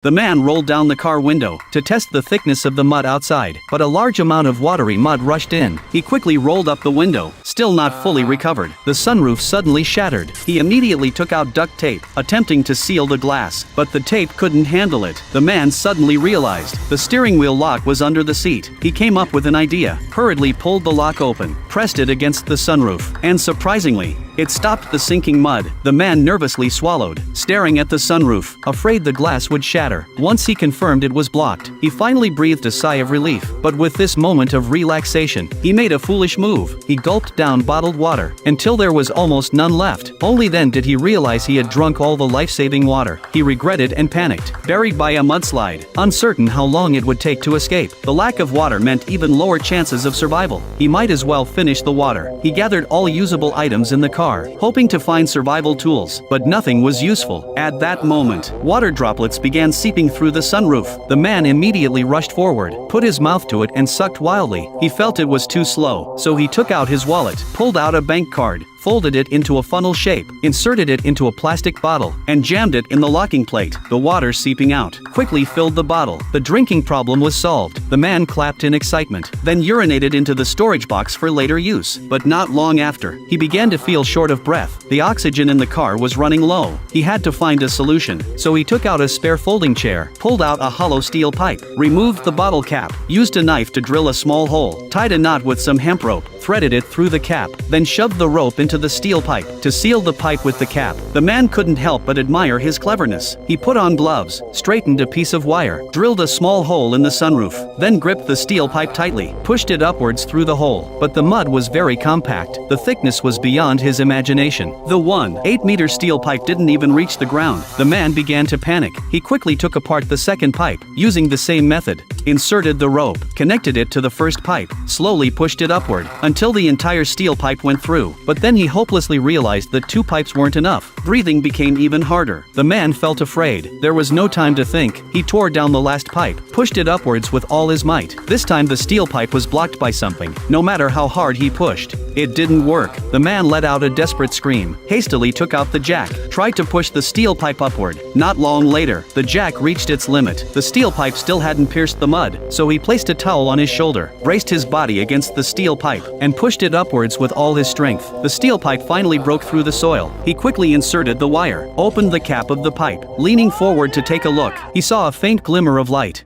The man rolled down the car window to test the thickness of the mud outside, but a large amount of watery mud rushed in. He quickly rolled up the window, still not fully recovered. The sunroof suddenly shattered. He immediately took out duct tape, attempting to seal the glass, but the tape couldn't handle it. The man suddenly realized the steering wheel lock was under the seat. He came up with an idea, hurriedly pulled the lock open, pressed it against the sunroof, and surprisingly, it stopped the sinking mud. The man nervously swallowed, staring at the sunroof, afraid the glass would shatter. Once he confirmed it was blocked, he finally breathed a sigh of relief. But with this moment of relaxation, he made a foolish move. He gulped down bottled water until there was almost none left. Only then did he realize he had drunk all the life-saving water. He regretted and panicked, buried by a mudslide, uncertain how long it would take to escape. The lack of water meant even lower chances of survival. He might as well finish the water. He gathered all usable items in the car, hoping to find survival tools, but nothing was useful. At that moment, water droplets began seeping through the sunroof. The man immediately rushed forward, put his mouth to it and sucked wildly. He felt it was too slow, so he took out his wallet, pulled out a bank card, folded it into a funnel shape, inserted it into a plastic bottle, and jammed it in the locking plate. The water seeping out quickly filled the bottle. The drinking problem was solved. The man clapped in excitement, then urinated into the storage box for later use. But not long after, he began to feel short of breath. The oxygen in the car was running low. He had to find a solution, so he took out a spare folding chair, pulled out a hollow steel pipe, removed the bottle cap, used a knife to drill a small hole, tied a knot with some hemp rope, threaded it through the cap, then shoved the rope into the steel pipe to seal the pipe with the cap. The man couldn't help but admire his cleverness. He put on gloves, straightened a piece of wire, drilled a small hole in the sunroof, then gripped the steel pipe tightly, pushed it upwards through the hole. But the mud was very compact. The thickness was beyond his imagination. The 1.8-meter steel pipe didn't even reach the ground. The man began to panic. He quickly took apart the second pipe, using the same method, inserted the rope, connected it to the first pipe, slowly pushed it upward, until the entire steel pipe went through. But then he hopelessly realized that 2 pipes weren't enough. Breathing became even harder. The man felt afraid. There was no time to think. He tore down the last pipe, pushed it upwards with all his might. This time the steel pipe was blocked by something. No matter how hard he pushed, it didn't work. The man let out a desperate scream, hastily took out the jack, tried to push the steel pipe upward. Not long later, the jack reached its limit. The steel pipe still hadn't pierced the mud, so he placed a towel on his shoulder, braced his body against the steel pipe, and pushed it upwards with all his strength. The steel pipe finally broke through the soil. He quickly inserted the wire, opened the cap of the pipe. Leaning forward to take a look, he saw a faint glimmer of light.